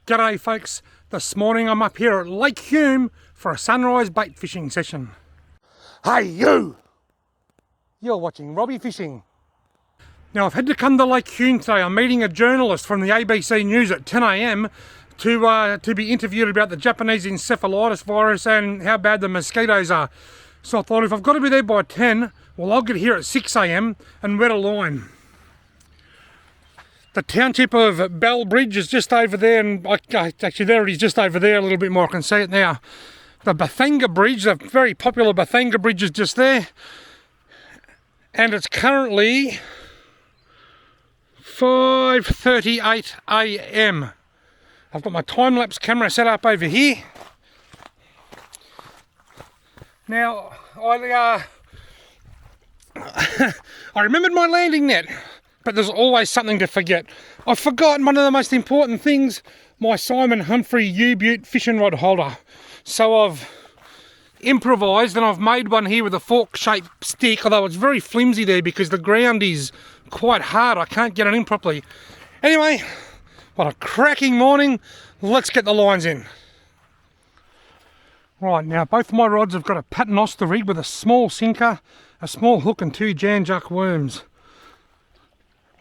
G'day folks, this morning I'm up here at Lake Hume for a sunrise bait fishing session. Hey you! You're watching Robbie Fishing. Now I've had to come to Lake Hume today. I'm meeting a journalist from the ABC News at 10 AM to be interviewed about the Japanese encephalitis virus and how bad the mosquitoes are. So I thought if I've got to be there by 10, well I'll get here at 6 AM and wet a line. The township of Bell Bridge is just over there, and actually there it is, just over there a little bit more, I can see it now. The Bathanga Bridge, the very popular Bathanga Bridge, is just there. And it's currently 5:38 AM. I've got my time-lapse camera set up over here. Now, I remembered my landing net. But there's always something to forget. I've forgotten one of the most important things, my Simon Humphrey U-Butte fishing rod holder. So I've improvised and I've made one here with a fork-shaped stick, although it's very flimsy there because the ground is quite hard. I can't get it in properly. Anyway, what a cracking morning. Let's get the lines in. Right, now both my rods have got a paternoster rig with a small sinker, a small hook and 2 Jan Juck worms.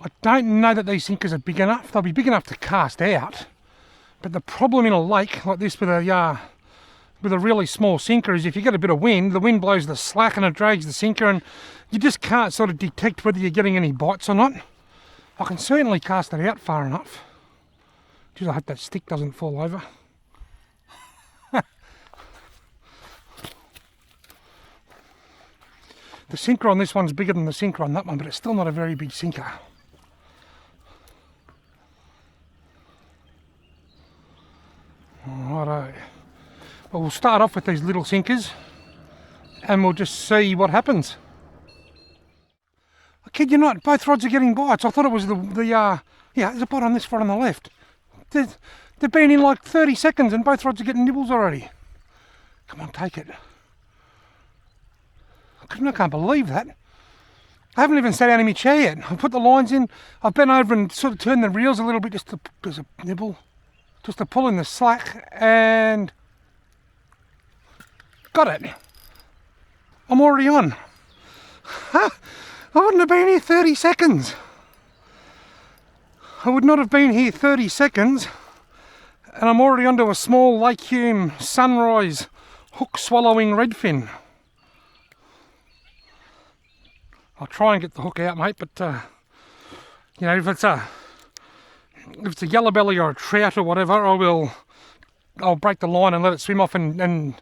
I don't know that these sinkers are big enough. They'll be big enough to cast out. But the problem in a lake like this with a really small sinker is if you get a bit of wind, the wind blows the slack and it drags the sinker and you just can't sort of detect whether you're getting any bites or not. I can certainly cast it out far enough. Geez, I hope that stick doesn't fall over. The sinker on this one's bigger than the sinker on that one, but it's still not a very big sinker. Righto. Well, we'll start off with these little sinkers and we'll just see what happens. I kid you not, both rods are getting bites. I thought it was yeah, there's a bite on this rod on the left. They've been in like 30 seconds and both rods are getting nibbles already. Come on, take it. I can't believe that. I haven't even sat down in my chair yet. I've put the lines in, I've bent over and sort of turned the reels a little bit just to nibble. Just to pull in the slack and got it. I'm already on. I wouldn't have been here 30 seconds. I would not have been here 30 seconds and I'm already onto a small Lake Hume sunrise hook swallowing redfin. I'll try and get the hook out, mate, but you know, if it's a yellow belly or a trout or whatever, I'll break the line and let it swim off and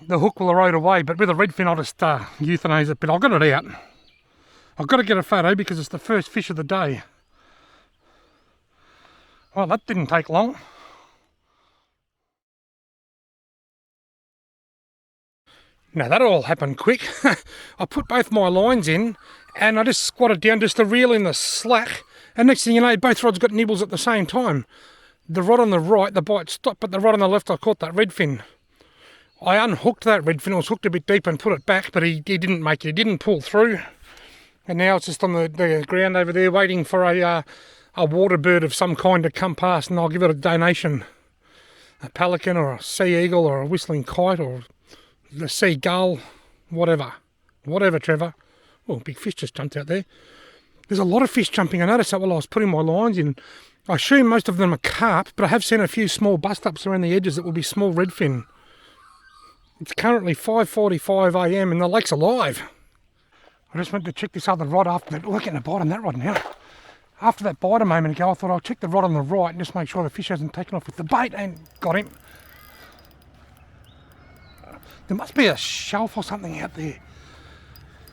the hook will erode away. But with a redfin I'll just euthanize it, but I'll get it out. I've got to get a photo because it's the first fish of the day. Well, that didn't take long. Now that all happened quick. I put both my lines in and I just squatted down just to reel in the slack. And next thing you know, both rods got nibbles at the same time. The rod on the right, the bite stopped, but the rod on the left, I caught that redfin. I unhooked that redfin, it was hooked a bit deep and put it back, but he didn't make it, he didn't pull through. And now it's just on the ground over there waiting for a water bird of some kind to come past and I'll give it a donation. A pelican or a sea eagle or a whistling kite or the seagull, whatever. Whatever, Trevor. Oh, big fish just jumped out there. There's a lot of fish jumping. I noticed that while I was putting my lines in. I assume most of them are carp, but I have seen a few small bust-ups around the edges that will be small redfin. It's currently 5:45 AM and the lake's alive. I just went to check this other rod after that. Oh, I'm getting a bite on that rod now. After that bite a moment ago, I thought I'll check the rod on the right and just make sure the fish hasn't taken off with the bait, and got him. There must be a shelf or something out there.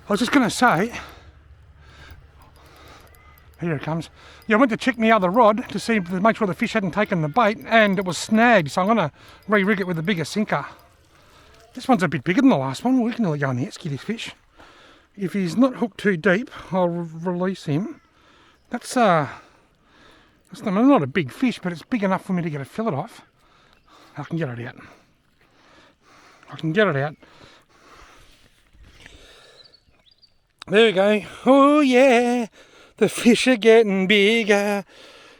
I was just going to say, here it comes. Yeah, I went to check my other rod to make sure the fish hadn't taken the bait, and it was snagged, so I'm going to re-rig it with a bigger sinker. This one's a bit bigger than the last one. We can nearly go in the esky this fish. If he's not hooked too deep, I'll release him. That's not a big fish, but it's big enough for me to get a fillet off. I can get it out. There we go. Oh yeah, the fish are getting bigger.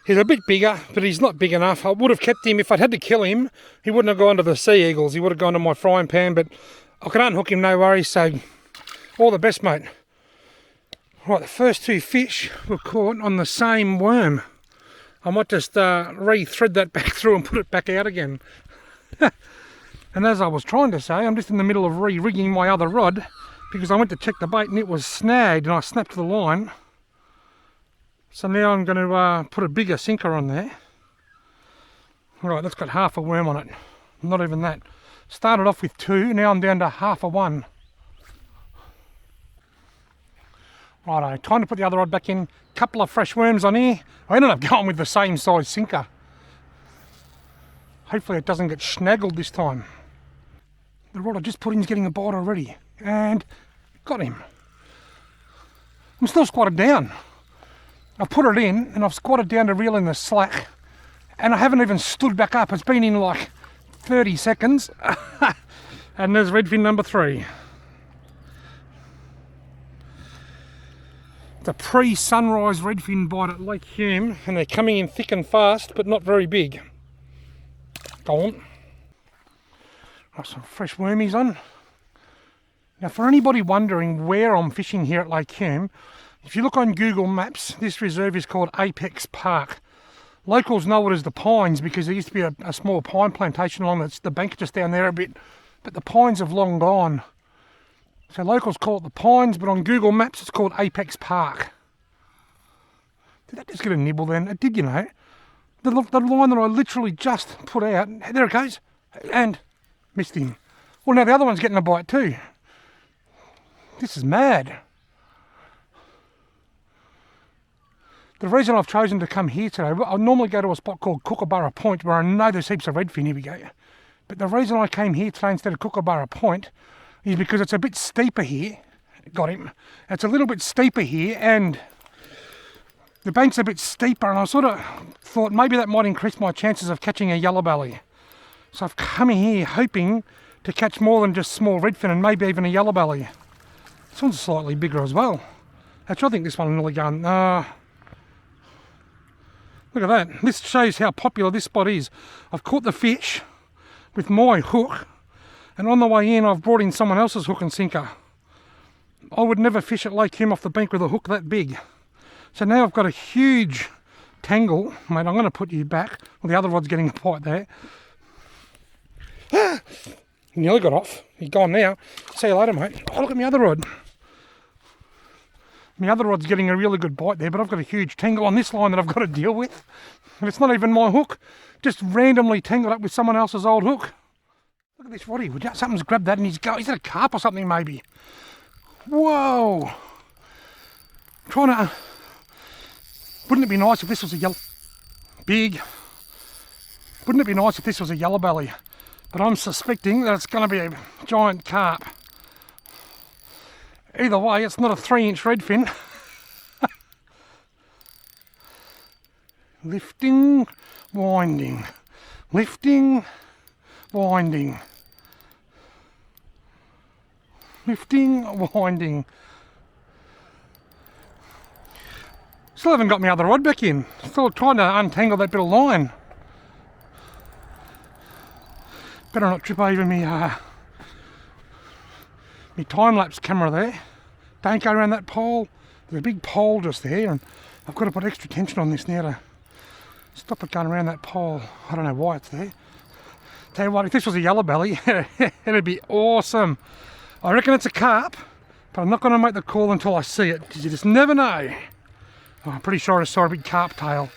He's a bit bigger, but he's not big enough. I would have kept him. If I'd had to kill him, he wouldn't have gone to the sea eagles. He would have gone to my frying pan, but I can unhook him, no worries. So, all the best, mate. Right, the first 2 fish were caught on the same worm. I might just re-thread that back through and put it back out again. And as I was trying to say, I'm just in the middle of re-rigging my other rod because I went to check the bait and it was snagged and I snapped the line. So now I'm going to put a bigger sinker on there. Right, that's got half a worm on it. Not even that. Started off with 2, now I'm down to half a 1. Righto, time to put the other rod back in. Couple of fresh worms on here. I ended up going with the same size sinker. Hopefully it doesn't get snaggled this time. The rod I just put in is getting a bite already. And got him. I'm still squatted down. I've put it in and I've squatted down to reel in the slack. And I haven't even stood back up. It's been in like 30 seconds. And there's redfin number 3. It's a pre-sunrise redfin bite at Lake Hume, and they're coming in thick and fast, but not very big. Go on. Got some fresh wormies on. Now, for anybody wondering where I'm fishing here at Lake Hume, if you look on Google Maps, this reserve is called Apex Park. Locals know it as the Pines because there used to be a small pine plantation along the bank just down there a bit, but the pines have long gone. So locals call it the Pines, but on Google Maps it's called Apex Park. Did that just get a nibble then? It did, you know. The line that I literally just put out, there it goes, and missed him. Well, now the other one's getting a bite too. This is mad. The reason I've chosen to come here today, I normally go to a spot called Kookaburra Point where I know there's heaps of redfin, here we go. But the reason I came here today instead of Kookaburra Point is because it's a bit steeper here. Got him. It's a little bit steeper here and the bank's a bit steeper, and I sort of thought maybe that might increase my chances of catching a yellow belly. So I've come here hoping to catch more than just small redfin and maybe even a yellow belly. This one's slightly bigger as well. Actually, I think this one will nearly go. Look at that. This shows how popular this spot is. I've caught the fish with my hook, and on the way in I've brought in someone else's hook and sinker. I would never fish at Lake Hume off the bank with a hook that big. So now I've got a huge tangle. Mate, I'm going to put you back. Well, the other rod's getting a bite there. He nearly got off. He's gone now. See you later, mate. Oh, look at my other rod. My other rod's getting a really good bite there, but I've got a huge tangle on this line that I've got to deal with. And it's not even my hook. Just randomly tangled up with someone else's old hook. Look at this roddy. Something's grabbed that and he's going. Is that a carp or something maybe? Whoa. Trying to... Wouldn't it be nice if this was a yellow... Big. Wouldn't it be nice if this was a yellow belly? But I'm suspecting that it's going to be a giant carp. Either way, it's not a 3-inch redfin. Lifting, winding. Lifting, winding. Lifting, winding. Still haven't got my other rod back in. Still trying to untangle that bit of line. Better not trip over me time-lapse camera there. Don't go around that pole. There's a big pole just there and I've got to put extra tension on this now to stop it going around that pole. I don't know why it's there. Tell you what, if this was a yellow belly, it'd be awesome. I reckon it's a carp, but I'm not going to make the call until I see it because you just never know. Oh, I'm pretty sure I saw a big carp tail.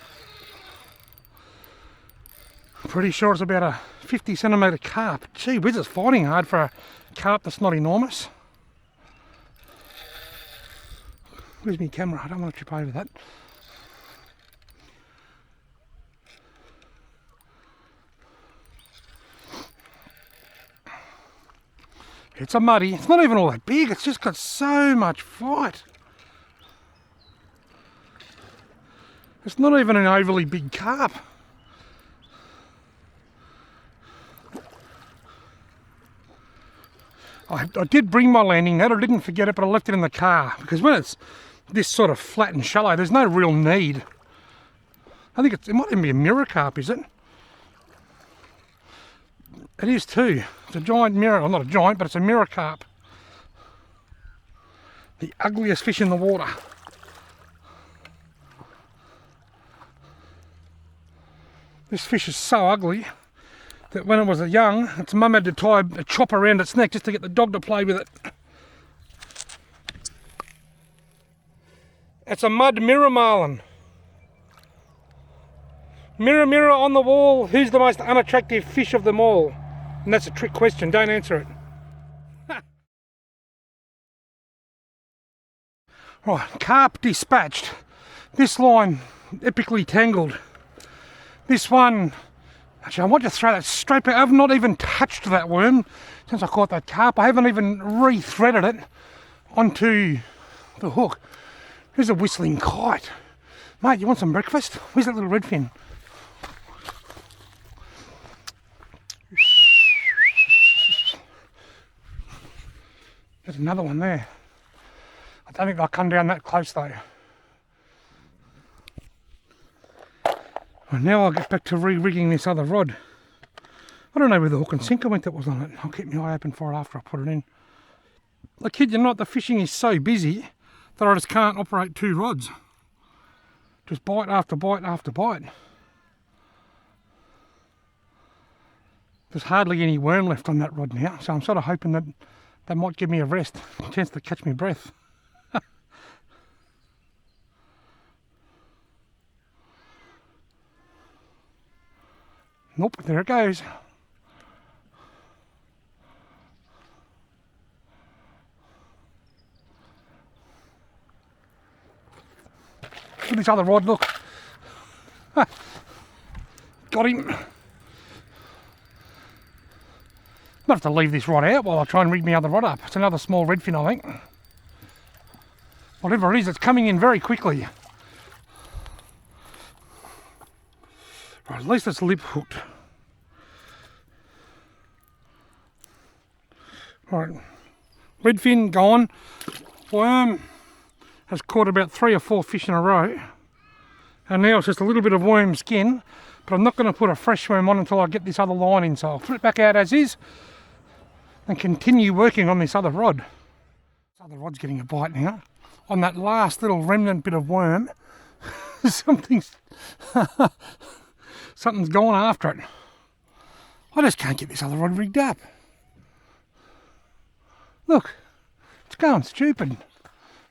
I'm pretty sure it's about a 50 centimetre carp. Gee whiz, it's fighting hard for a carp that's not enormous. Where's my camera? I don't want to trip over that. It's a muddy. It's not even all that big. It's just got so much fight. It's not even an overly big carp. I did bring my landing net. I didn't forget it, but I left it in the car because when it's this sort of flat and shallow, there's no real need I think it might even be a mirror carp, is it? It is too. It's a giant mirror, well not a giant, but it's a mirror carp. The ugliest fish in the water. This fish is so ugly that when it was young, its mum had to tie a chop around its neck just to get the dog to play with it. It's a mud mirror marlin. Mirror, mirror on the wall, who's the most unattractive fish of them all? And that's a trick question, don't answer it. Right, carp dispatched. This line, epically tangled. This one, actually I want to throw that straight back. I've not even touched that worm since I caught that carp. I haven't even re-threaded it onto the hook. There's a whistling kite. Mate, you want some breakfast? Where's that little redfin? There's another one there. I don't think they'll come down that close though. Well, now I'll get back to re-rigging this other rod. I don't know where the hook and sinker went that was on it. I'll keep my eye open for it after I put it in. I kid you not, the fishing is so busy that I just can't operate two rods. Just bite after bite after bite. There's hardly any worm left on that rod now, so I'm sort of hoping that that might give me a rest, a chance to catch my breath. Nope, there it goes. Look at this other rod, look. Got him. Might have to leave this rod out while I try and rig my other rod up. It's another small redfin, I think. Whatever it is, it's coming in very quickly. Right, at least it's lip hooked. Right, redfin gone. Worm has caught about 3 or 4 fish in a row. And now it's just a little bit of worm skin. But I'm not going to put a fresh worm on until I get this other line in. So I'll put it back out as is and continue working on this other rod. This other rod's getting a bite now. On that last little remnant bit of worm, something's gone after it. I just can't get this other rod rigged up. Look, it's going stupid.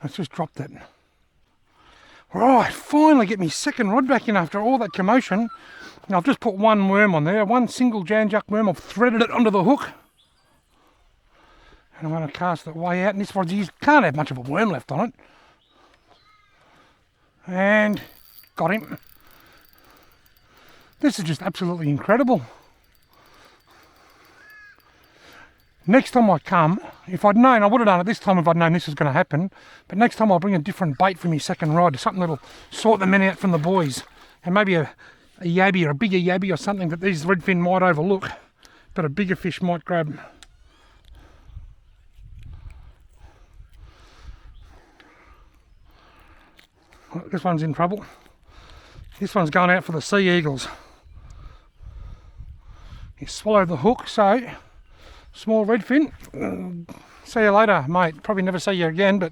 Let's just drop that. Right, finally get my second rod back in after all that commotion. Now I've just put one worm on there, one single janjuck worm. I've threaded it onto the hook. And I'm going to cast it way out. And this rod, you can't have much of a worm left on it. And got him. This is just absolutely incredible. Next time I come, if I'd known, I would have done it this time if I'd known this was going to happen. But next time I'll bring a different bait for my second rod. Something that'll sort the men out from the boys. And maybe a yabby or a bigger yabby or something that these redfin might overlook. But a bigger fish might grab. Well, this one's in trouble. This one's going out for the sea eagles. He swallowed the hook, so small redfin. See you later, mate. Probably never see you again, but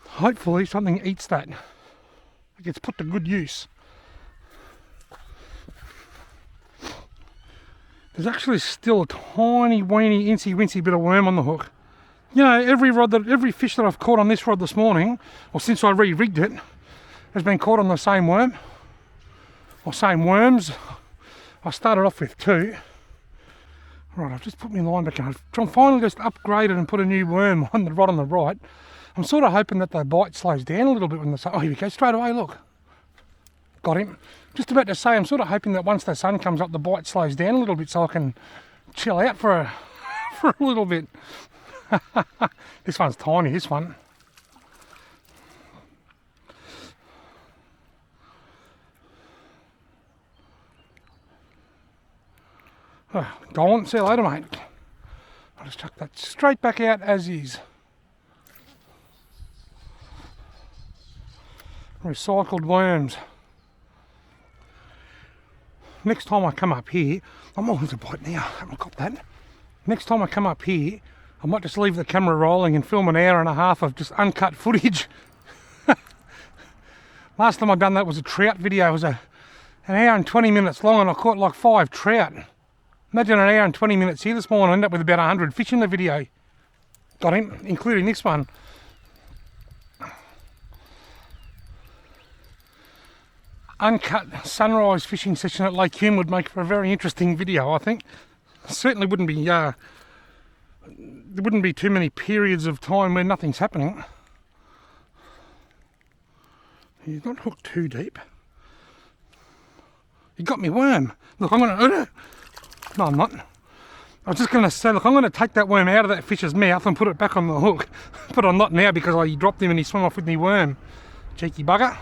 hopefully something eats that. It gets put to good use. There's actually still a tiny, weeny, incy-wincy bit of worm on the hook. You know, every fish that I've caught on this rod this morning, or since I re-rigged it, has been caught on the same worm, or same worms. I started off with 2. Right, I've just put my line back in. I've finally just upgraded and put a new worm on the rod on the right. I'm sort of hoping that the bite slows down a little bit when the sun... Oh, here we go, straight away, look. Got him. Just about to say, I'm sort of hoping that once the sun comes up, the bite slows down a little bit so I can chill out for a little bit. This one's tiny, this one. Oh, go on, see you later, mate. I'll just chuck that straight back out as is. Recycled worms. next time I come up here, I'm always a bite now, I haven't got that. Next time I come up here, I might just leave the camera rolling and film an hour and a half of just uncut footage. Last time I've done that was a trout video. It was an hour and 20 minutes long and I caught like 5 trout. Imagine an hour and 20 minutes here this morning, I ended up with about 100 fish in the video. Got him, including this one. Uncut sunrise fishing session at Lake Hume would make for a very interesting video, I think. Certainly wouldn't be, there wouldn't be too many periods of time where nothing's happening. He's not hooked too deep. You got me worm. Look, I'm going to... No, I'm not. I was just going to say, look, I'm going to take that worm out of that fish's mouth and put it back on the hook. But I'm not now because I dropped him and he swam off with me worm. Cheeky bugger.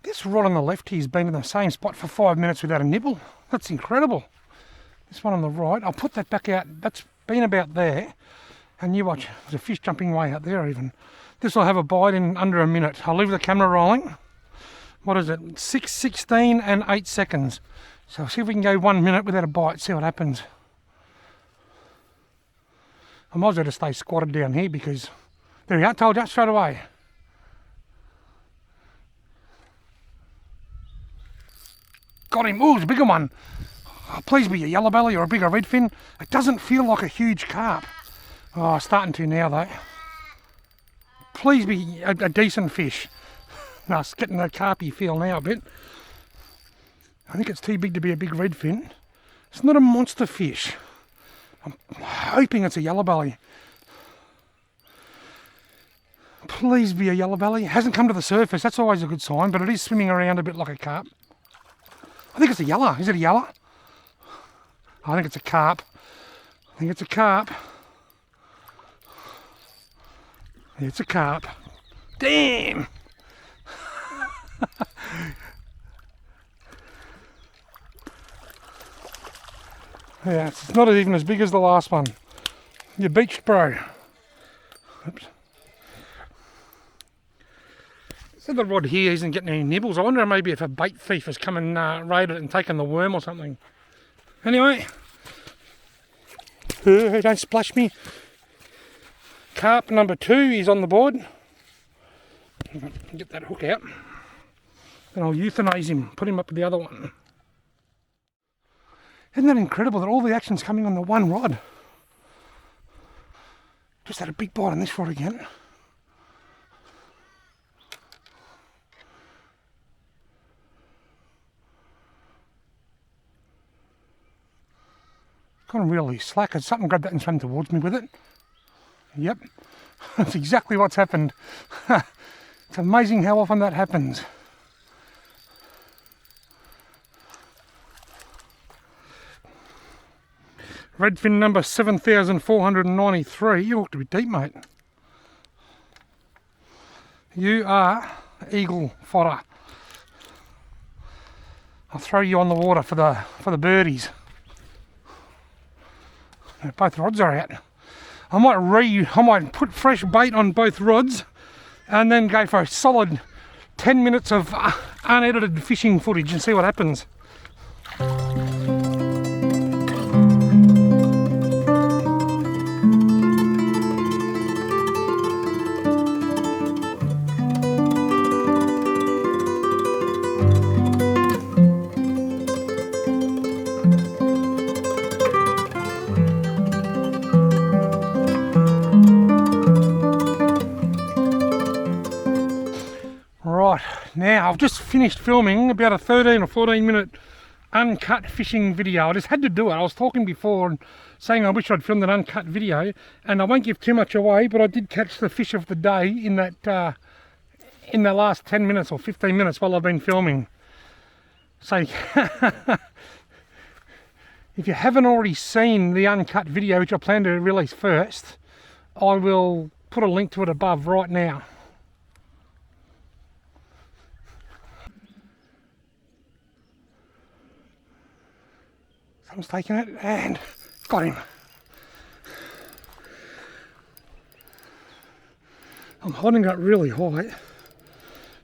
This rod on the left here's been in the same spot for 5 minutes without a nibble. That's incredible. This one on the right, I'll put that back out. That's been about there. And you watch, there's a fish jumping way out there even. This will have a bite in under a minute. I'll leave the camera rolling. What is it? 6:16 and 8 seconds. So see if we can go 1 minute without a bite, see what happens. I might as well just stay squatted down here because there we are, told you straight away. Got him. Ooh, it's a bigger one. Oh, please be a yellow belly or a bigger redfin. It doesn't feel like a huge carp. Oh, starting to now though. Please be a decent fish. No, it's getting that carpy feel now a bit. I think it's too big to be a big redfin. It's not a monster fish. I'm hoping it's a yellow belly. Please be a yellow belly. It hasn't come to the surface, that's always a good sign, but it is swimming around a bit like a carp. I think it's a yellow. Is it a yellow? I think it's a carp. I think it's a carp. It's a carp. Damn! Yeah, it's not even as big as the last one. You beached, bro. Oops. So the rod here isn't getting any nibbles. I wonder maybe if a bait thief has come and raided it and taken the worm or something. Anyway. Don't splash me. Carp number 2 is on the board. Get that hook out. Then I'll euthanize him, put him up with the other one. Isn't that incredible that all the action's coming on the one rod? Just had a big bite on this rod again. Gone really slack. Has something grabbed that and swam towards me with it? Yep, that's exactly what's happened. It's amazing how often that happens. Redfin number 7,493. You ought to be deep, mate. You are eagle fodder. I'll throw you on the water for the birdies. Both rods are out. I might put fresh bait on both rods and then go for a solid 10 minutes of unedited fishing footage and see what happens. Now, I've just finished filming about a 13 or 14 minute uncut fishing video. I just had to do it. I was talking before and saying I wish I'd filmed an uncut video, and I won't give too much away, but I did catch the fish of the day in that in the last 10 minutes or 15 minutes while I've been filming. So if you haven't already seen the uncut video, which I plan to release first, I will put a link to it above right now. Someone's taken it and got him. I'm holding it really high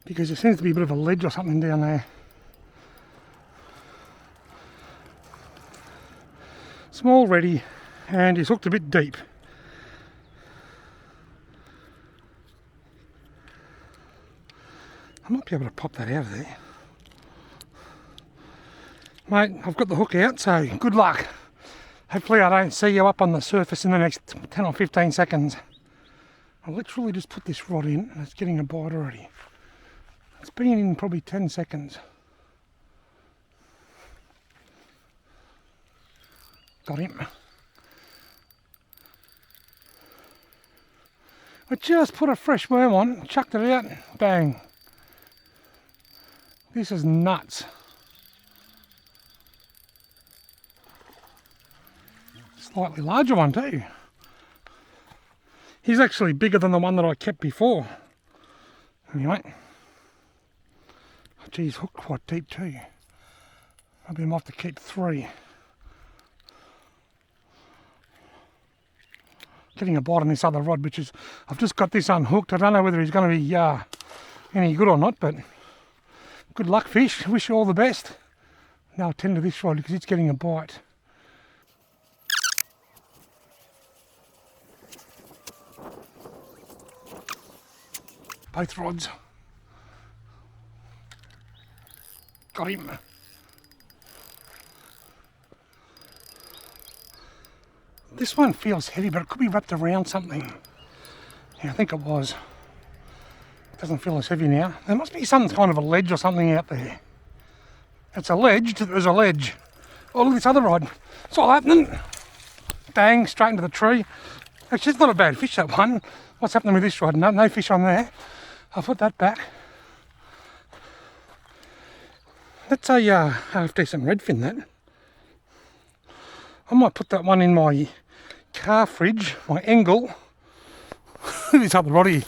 because there seems to be a bit of a ledge or something down there. Small ready, and he's hooked a bit deep. I might be able to pop that out of there. Mate, I've got the hook out, so good luck. Hopefully I don't see you up on the surface in the next 10 or 15 seconds. I literally just put this rod in and it's getting a bite already. It's been in probably 10 seconds. Got him. I just put a fresh worm on, chucked it out, bang. This is nuts. Slightly larger one too. He's actually bigger than the one that I kept before. Anyway. Oh, geez, hooked quite deep too. Maybe I might have to keep 3. Getting a bite on this other rod, which is, I've just got this unhooked. I don't know whether he's going to be any good or not, but good luck, fish. Wish you all the best. Now I'll tend to this rod because it's getting a bite. Both rods. Got him. This one feels heavy, but it could be wrapped around something. Yeah, I think it was. It doesn't feel as heavy now. There must be some kind of a ledge or something out there. It's alleged that there's a ledge. Oh, look at this other rod. It's all happening. Bang, straight into the tree. Actually, it's not a bad fish, that one. What's happening with this rod? No fish on there. I'll put that back. That's a half-decent redfin, that. I might put that one in my car fridge, my angle. This other roddy.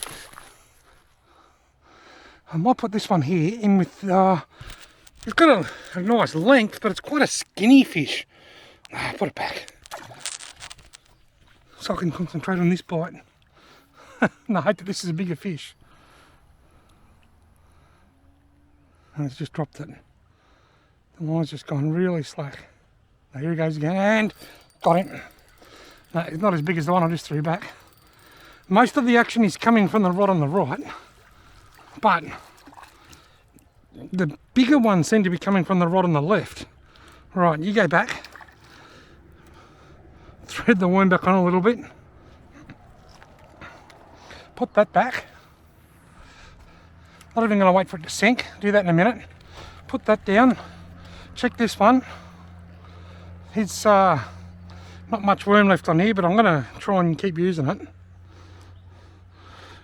I might put this one here in with, it's got a nice length, but it's quite a skinny fish. Put it back. So I can concentrate on this bite. And I hope that this is a bigger fish. And it's just dropped it. The line's just gone really slack. Now here he goes again, and got him. No, it's not as big as the one I just threw back. Most of the action is coming from the rod on the right, but the bigger ones seem to be coming from the rod on the left. Right, you go back. Thread the worm back on a little bit. Put that back. Not even going to wait for it to sink. Do that in a minute. Put that down. Check this one. It's not much worm left on here, but I'm going to try and keep using it.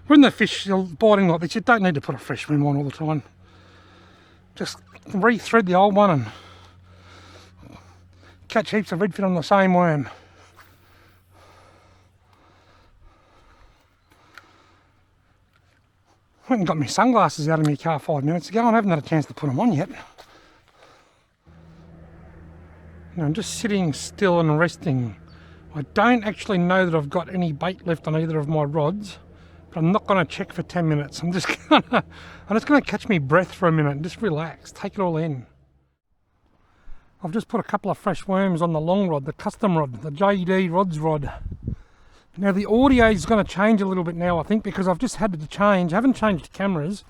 When the fish are biting like this, you don't need to put a fresh worm on all the time. Just re-thread the old one and catch heaps of redfin on the same worm. I went and got my sunglasses out of my car 5 minutes ago and I haven't had a chance to put them on yet. Now I'm just sitting still and resting. I don't actually know that I've got any bait left on either of my rods, but I'm not going to check for 10 minutes. I'm just going to catch my breath for a minute and just relax, take it all in. I've just put a couple of fresh worms on the long rod, the custom rod, the JD Rods rod. Now the audio is going to change a little bit now, I think, because I've just had to change. I haven't changed cameras,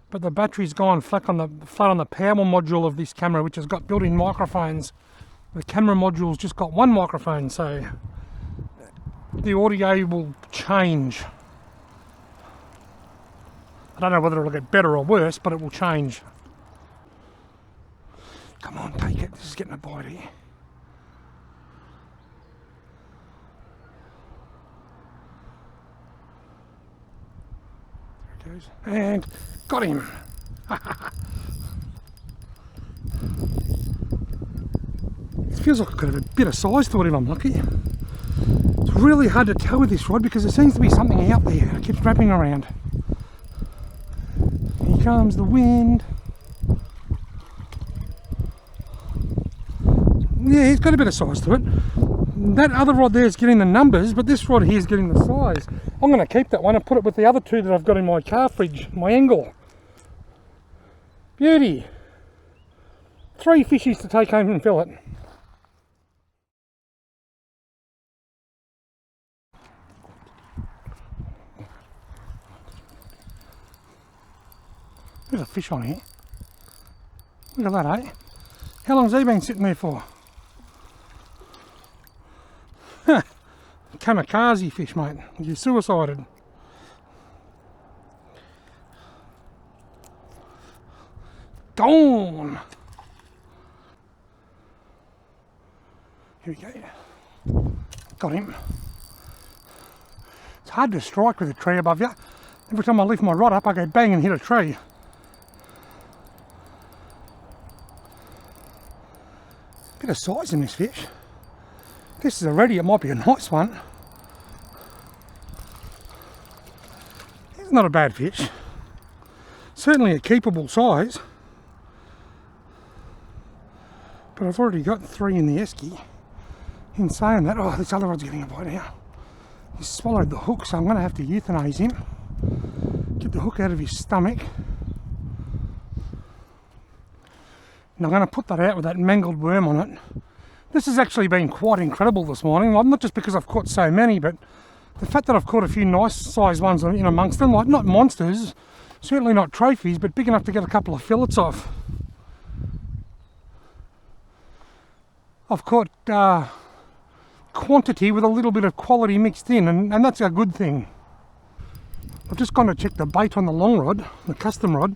but the battery's gone flat on the power module of this camera, which has got built-in microphones. The camera module's just got one microphone, so the audio will change. I don't know whether it'll get better or worse, but it will change. Come on, take it. This is getting a bite here. There it goes. And got him. It feels like I've got a bit of size to it if I'm lucky. It's really hard to tell with this rod because there seems to be something out there. It keeps wrapping around. Here comes the wind. Yeah, he's got a bit of size to it. That other rod there is getting the numbers, but this rod here is getting the size. I'm going to keep that one and put it with the other two that I've got in my car fridge, my angle. Beauty. 3 fishies to take home and fill it. There's a fish on here. Look at that, eh? How long's he been sitting there for? Kamikaze fish, mate. You suicided. Gone! Here we go. Got him. It's hard to strike with a tree above you. Every time I lift my rod up, I go bang and hit a tree. Bit of size in this fish. This is already, it might be a nice one. It's not a bad fish. Certainly a keepable size. But I've already got 3 in the esky. In saying that, oh, this other rod's getting a bite now. He's swallowed the hook, so I'm going to have to euthanize him. Get the hook out of his stomach. And I'm going to put that out with that mangled worm on it. This has actually been quite incredible this morning, like, not just because I've caught so many, but the fact that I've caught a few nice sized ones in amongst them, like not monsters, certainly not trophies, but big enough to get a couple of fillets off. I've caught quantity with a little bit of quality mixed in, and that's a good thing. I've just gone to check the bait on the long rod, the custom rod,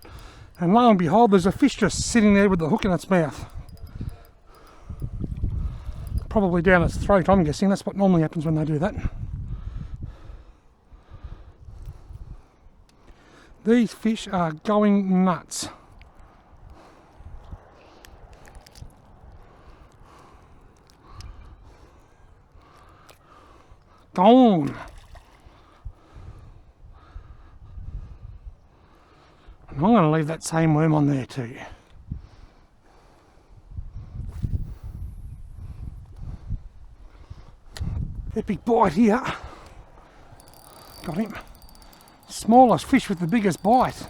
and lo and behold, there's a fish just sitting there with the hook in its mouth. Probably down its throat, I'm guessing. That's what normally happens when they do that. These fish are going nuts. Gone. And I'm going to leave that same worm on there too. Epic bite here. Got him. Smallest fish with the biggest bite.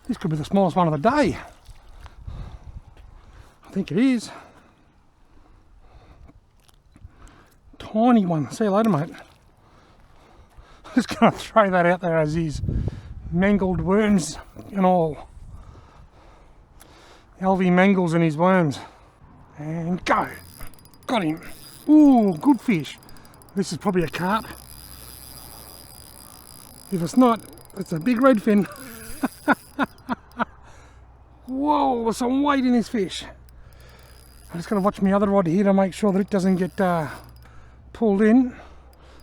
This could be the smallest one of the day. I think it is. Tiny one. See you later, mate. Just going to throw that out there as is. Mangled worms and all. LV mangles and his worms. And go. Got him. Ooh, good fish. This is probably a carp. If it's not, it's a big redfin. Whoa, there's some weight in this fish. I'm just going to watch my other rod here to make sure that it doesn't get pulled in.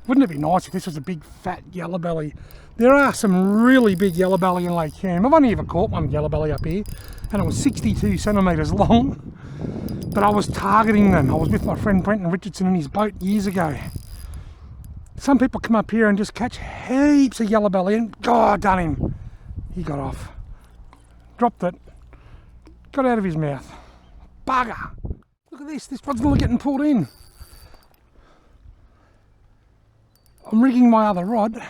Wouldn't it be nice if this was a big fat yellow belly? There are some really big yellow belly in Lake Hume. I've only ever caught one yellow belly up here, and it was 62 centimetres long. But I was targeting them. I was with my friend Brenton Richardson in his boat years ago. Some people come up here and just catch heaps of yellow belly, and God, done him. He got off. Dropped it. Got out of his mouth. Bugger. Look at this. This rod's not getting pulled in. I'm rigging my other rod,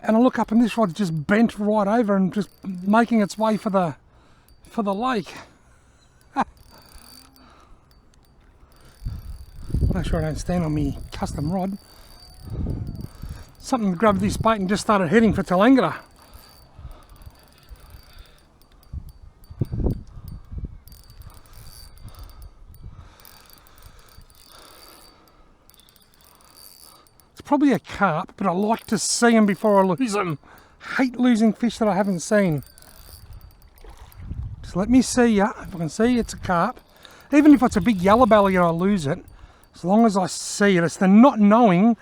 and I look up and this rod's just bent right over and just making its way for the lake. Make sure I don't stand on me custom rod. Something grabbed this bait and just started heading for Talangara. It's probably a carp, but I like to see them before I lose them. Hate losing fish that I haven't seen. Just let me see ya. If I can see it's a carp. Even if it's a big yellow belly and I lose it, as long as I see it, it's the not knowing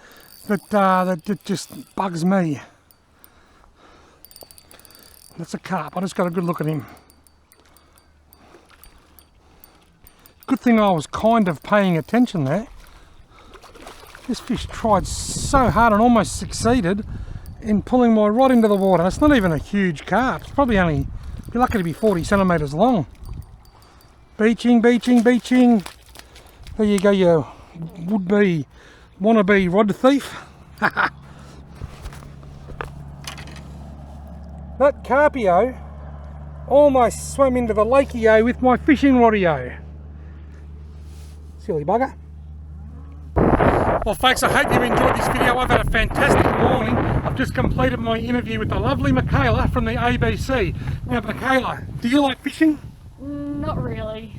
that just bugs me. That's a carp. I just got a good look at him. Good thing I was kind of paying attention there. This fish tried so hard and almost succeeded in pulling my rod into the water. It's not even a huge carp. It's probably only, be lucky to be 40 centimetres long. Beaching, beaching, beaching. There you go, you would-be, wannabe rod thief. That carpio almost swam into the lakey-o with my fishing roddy-o. Silly bugger. Well folks, I hope you've enjoyed this video. I've had a fantastic morning. I've just completed my interview with the lovely Michaela from the ABC. Now Michaela, do you like fishing? Not really.